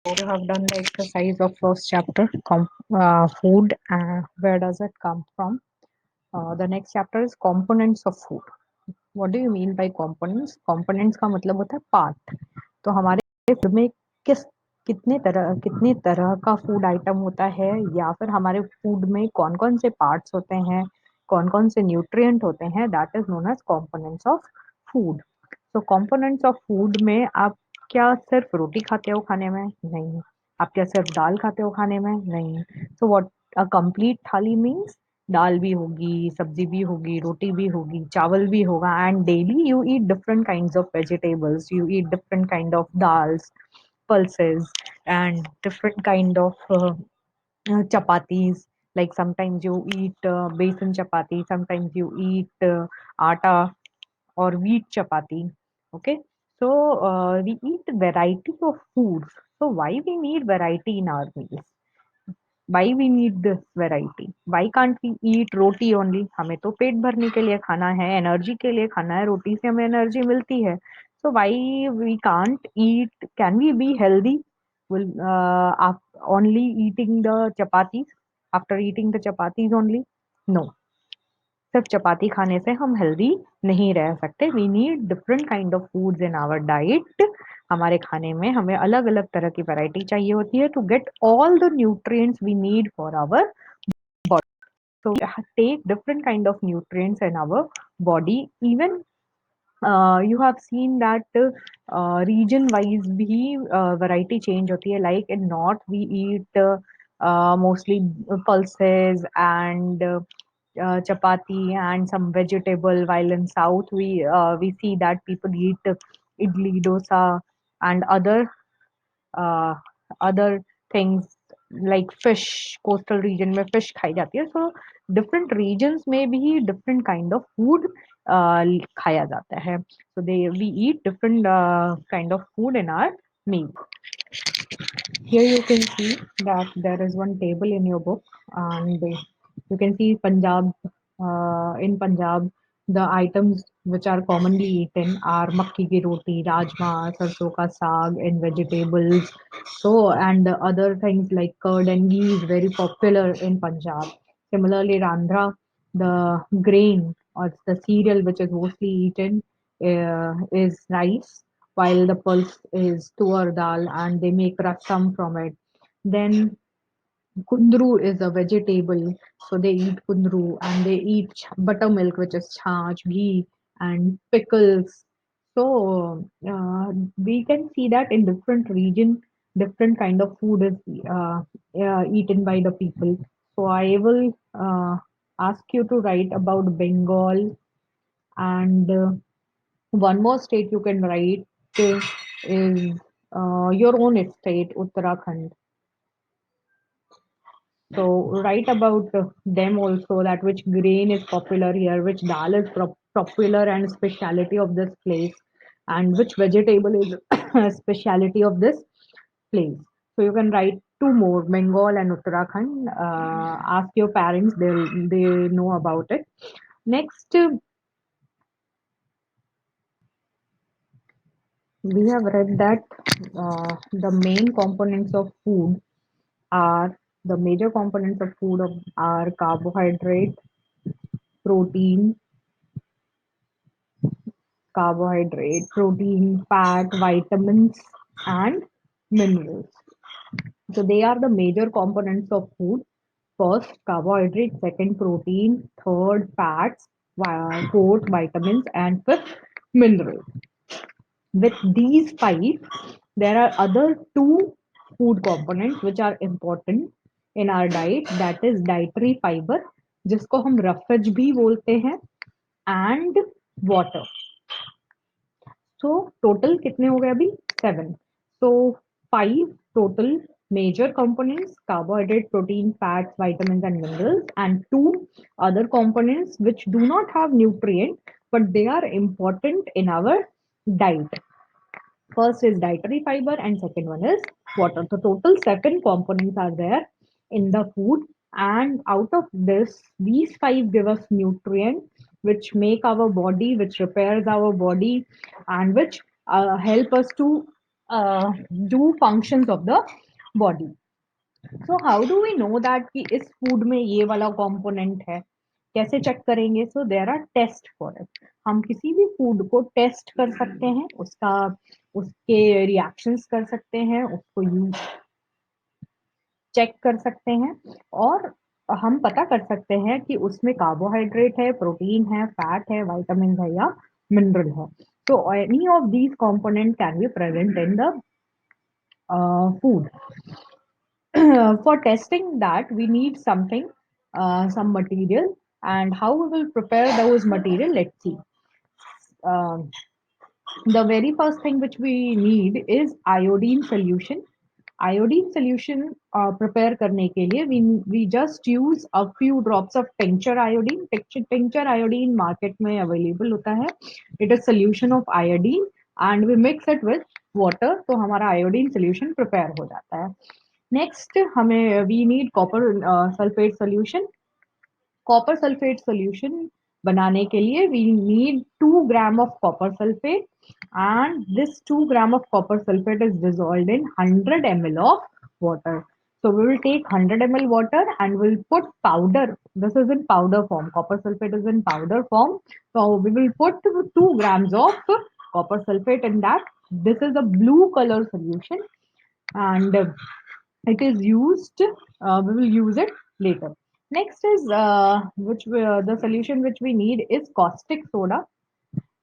You have done the exercise of first chapter, food. Where does it come from? The next chapter is components of food. What do you mean by components? Components का मतलब होता है part. तो हमारे food में किस कितने तरह का फूड आइटम होता है, या फिर हमारे फूड में कौन कौन से पार्ट्स होते हैं, कौन कौन से न्यूट्रिएंट होते हैं, that is known as components of food. तो कंपोनेंट्स ऑफ फूड में आप क्या सिर्फ रोटी खाते हो खाने में? नहीं. आप क्या सिर्फ दाल खाते हो खाने में? नहीं. सो व्हाट अ कंप्लीट थाली मीन्स? दाल भी होगी, सब्जी भी होगी, रोटी भी होगी, चावल भी होगा, and daily you eat different kinds of vegetables, you eat different kind of dals, pulses, and different kind of chapatis. Like sometimes you eat besan chapati, sometimes you eat atta or wheat chapati. Okay, so we eat variety of foods. So why we need variety in our meals? Why we need this variety? Why can't we eat roti only? हमें तो पेट भरने के लिए खाना है, energy के लिए खाना है, रोटी से हमें एनर्जी मिलती है. So why we can't eat? Can we be healthy? Will only eating the chapatis? After eating the chapatis only? No. सिर्फ चपाती खाने से हम हेल्दी नहीं रह सकते. We need different kind of foods in our diet. हमारे खाने में हमें अलग अलग तरह की वैरायटी चाहिए होती है to get all the nutrients we need for our body. So we take different kind of nutrients in our body. Even you have seen that region wise भी variety change होती है. Like in north we eat mostly pulses and chapati and some vegetable, while in south we see that people eat idli, dosa, and uh, other things like fish. Coastal region में fish खाई जाती है. So different regions में भी different kind of food खाया जाता है. So we eat different kind of food in our meal. Here you can see that there is one table in your book, and you can see Punjab. In Punjab, the items which are commonly eaten are makki ki roti, rajma, sarson ka saag, and vegetables. So, and the other things like curd and ghee is very popular in Punjab. Similarly, in Andhra, the grain or the cereal which is mostly eaten is rice, while the pulse is tur dal, and they make rasam from it. Then kundru is a vegetable, so they eat kundru, and they eat buttermilk, which is chach, ghee, and pickles. So we can see that in different region, different kind of food is eaten by the people. So I will ask you to write about Bengal, and one more state you can write is your own state, Uttarakhand. So write about them also, that which grain is popular here, which dal is popular and speciality of this place, and which vegetable is speciality of this place. So you can write two more, Bengal and Uttarakhand. Ask your parents; they know about it. Next, we have read that the main components of food are the major components of food are carbohydrate, protein, fat, vitamins, and minerals. So they are the major components of food. First, carbohydrate, second, protein, third, fats, fourth, vitamins, and fifth, minerals. With these five, there are other two food components which are important in our diet. That is dietary fiber, जिसको हम रफज भी बोलते हैं, and water. So total कितने हो गए अभी? 7. So 5 total major components: carbohydrate, protein, fats, vitamins, and minerals, and 2 other components which do not have nutrient but they are important in our diet. First is dietary fiber, and second one is water. So total 7 components are there in the food, and out of this, these 5 give us nutrient which make our body, which repairs our body, and which help us to do functions of the body. So how do we know that कि इस food में ये वाला component है? कैसे check करेंगे? So there are test for it. हम किसी भी फूड को टेस्ट कर सकते हैं, उसका उसके रिएक्शंस कर सकते हैं, उसको यूज चेक कर सकते हैं, और हम पता कर सकते हैं कि उसमें कार्बोहाइड्रेट है, प्रोटीन है, फैट है, विटामिन है या मिनरल है। So any of these component can be present in the food. For testing that, we need something, some material, and how we will prepare those material. Let's see. Um the very first thing which we need is iodine solution. Iodine solution prepare करने के लिए we just use a few drops of tincture iodine. Tincture iodine market में available होता है. It is solution of iodine and we mix it with water, तो हमारा iodine solution prepare हो जाता है. Next हमें we need copper sulfate solution. Copper sulphate solution बनाने के लिए we need 2 gram of copper sulphate, and this 2 gram of copper sulphate is dissolved in 100 ml of water. So we will take 100 ml water and we'll put powder. This is in powder form. Copper sulfate is in powder form. So we will put 2 grams of copper sulfate in that. This is a blue color solution, and it is used, we will use it later. Next is the solution which we need is caustic soda.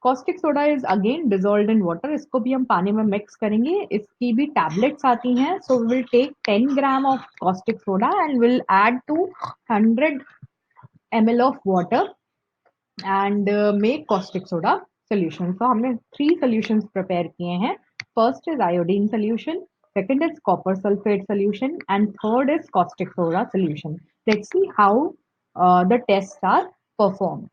Caustic soda is again dissolved in water. इसको भी हम पानी में mix करेंगे. इसकी भी tablets आती हैं. So we will take 10 gram of caustic soda and will add to 100 ml of water and make caustic soda solution. So हमने 3 solutions prepare किए हैं. First is iodine solution, second is copper sulfate solution, and third is caustic soda solution. Let's see how the tests are performed.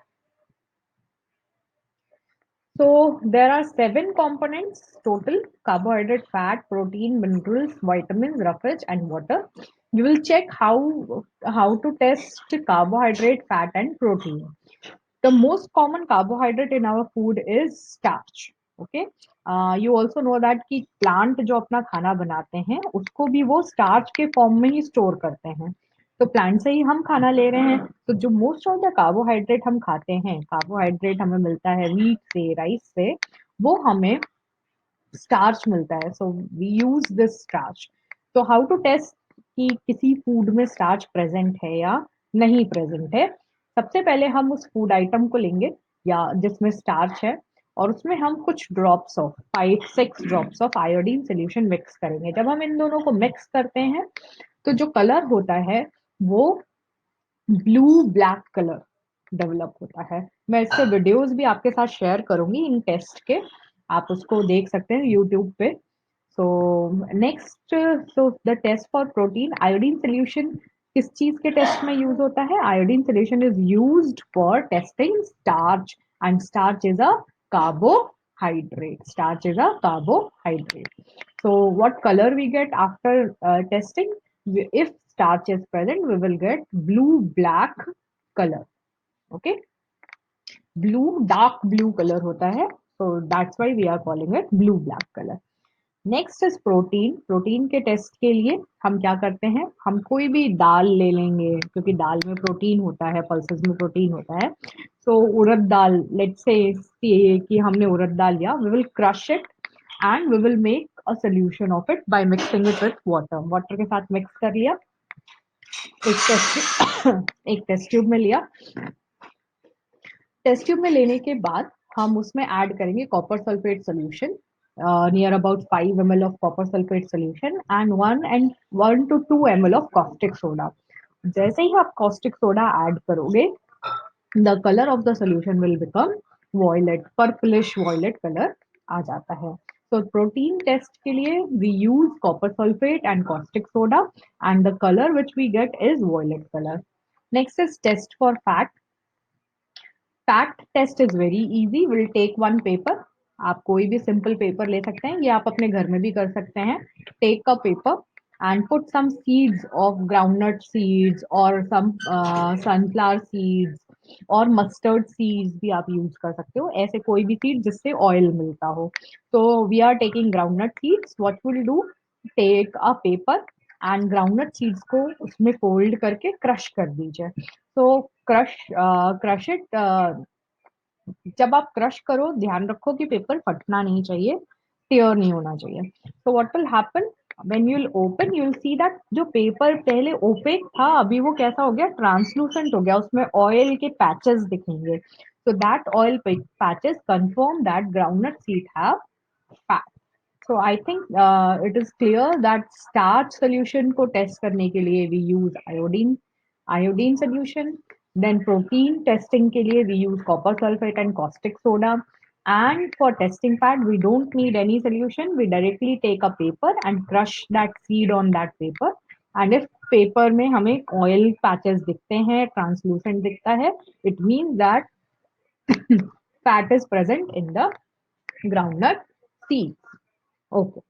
So there are 7 components total: carbohydrate, fat, protein, minerals, vitamins, roughage, and water. We will check how to test carbohydrate, fat, and protein. The most common carbohydrate in our food is starch. Okay. You also know that कि plant जो अपना खाना बनाते हैं उसको भी वो starch के फॉर्म में ही स्टोर करते हैं. तो प्लांट से ही हम खाना ले रहे हैं, तो जो मोस्ट ऑफ द कार्बोहाइड्रेट हम खाते हैं, कार्बोहाइड्रेट हमें मिलता है व्हीट से, राइस से, वो हमें स्टार्च मिलता है. So we use this starch. तो हाउ टू टेस्ट कि किसी फूड में स्टार्च प्रेजेंट है या नहीं प्रेजेंट है? सबसे पहले हम उस फूड आइटम को लेंगे या जिसमें स्टार्च है, और उसमें हम कुछ drops of 5-6 drops of iodine solution mix करेंगे. जब हम इन दोनों को मिक्स करते हैं तो जो कलर होता है वो ब्लू ब्लैक कलर डेवलप होता है. मैं इसके वीडियोस भी आपके साथ शेयर करूंगी इन टेस्ट के, आप उसको देख सकते हैं यूट्यूब पे. So next, so the test for protein, iodine solution किस चीज के टेस्ट में यूज होता है? Iodine solution is used for testing starch, and starch is a carbohydrate. Starch is a carbohydrate. So what color we get after testing? If starch is present, we will get blue black color. Okay, blue, dark blue color होता है, so that's why we are calling it blue black color. Next is protein. Protein के test के लिए हम क्या करते हैं? हम कोई भी दाल ले लेंगे, क्योंकि दाल में प्रोटीन होता है, पल्सेस में प्रोटीन होता है. सो उड़द दाल, लेट्स से कि हमने उड़द दाल लिया, we will crush it and we will make a solution of it by mixing it with water. Water के साथ मिक्स कर लिया, एक टेस्ट एक टेस्ट ट्यूब में लिया. टेस्ट ट्यूब में लेने के बाद हम उसमें ऐड करेंगे copper sulphate solution, near about 5 ml of copper sulfate solution and 1 to 2 ml of caustic soda. जैसे ही आप caustic soda ऐड करोगे, the color of the solution will become violet, purplish violet color आ जाता है. So protein test के लिए we use copper sulfate and caustic soda, and the color which we get is violet color. Next is test for fat. Fat test is very easy. Will take one paper. आप कोई भी simple paper ले सकते हैं, ये आप अपने घर में भी कर सकते हैं. Take a paper and put some seeds of groundnut seeds or some sunflower seeds और मस्टर्ड सीड्स भी आप यूज कर सकते हो, ऐसे कोई भी सीड जिससे ऑयल मिलता हो। तो we are taking groundnut seeds, what will do, take a paper and groundnut seeds को उसमें फोल्ड करके क्रश कर दीजिए। तो क्रश इट, जब आप क्रश करो ध्यान रखो कि पेपर फटना नहीं चाहिए, टेयर नहीं होना चाहिए। तो what will happen, when you will open you will see that जो पेपर पहले ओपेक था अभी वो कैसा हो गया, ट्रांसलूसेंट हो गया, उसमें ऑयल के पैचेस दिखेंगे। so that oil patches confirm that groundnut seed have fat. So I think it is clear that starch solution को test करने के लिए we use iodine solution. Then protein testing के लिए we use copper sulfate and caustic soda. And for testing fat, we don't need any solution. We directly take a paper and crush that seed on that paper. And if paper में हमें oil patches दिखते हैं, translucent दिखता है, it means that fat is present in the groundnut seeds. Okay.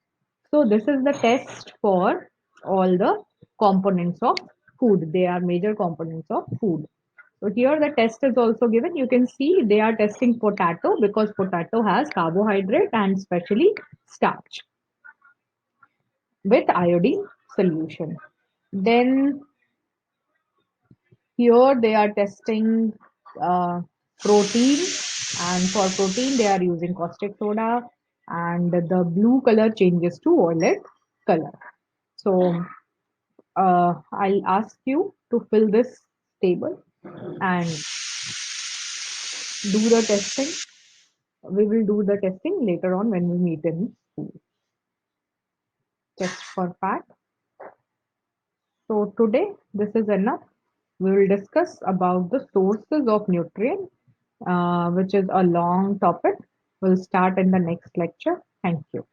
So this is the test for all the components of food. They are major components of food. So here the test is also given. You can see they are testing potato because potato has carbohydrate and especially starch with iodine solution. Then here they are testing protein, and for protein they are using caustic soda, and the blue color changes to violet color. So I'll ask you to fill this table and do the testing. We will do the testing later on when we meet in school. Test for fat. So today this is enough. We will discuss about the sources of nutrient, which is a long topic. We'll start in the next lecture. Thank you.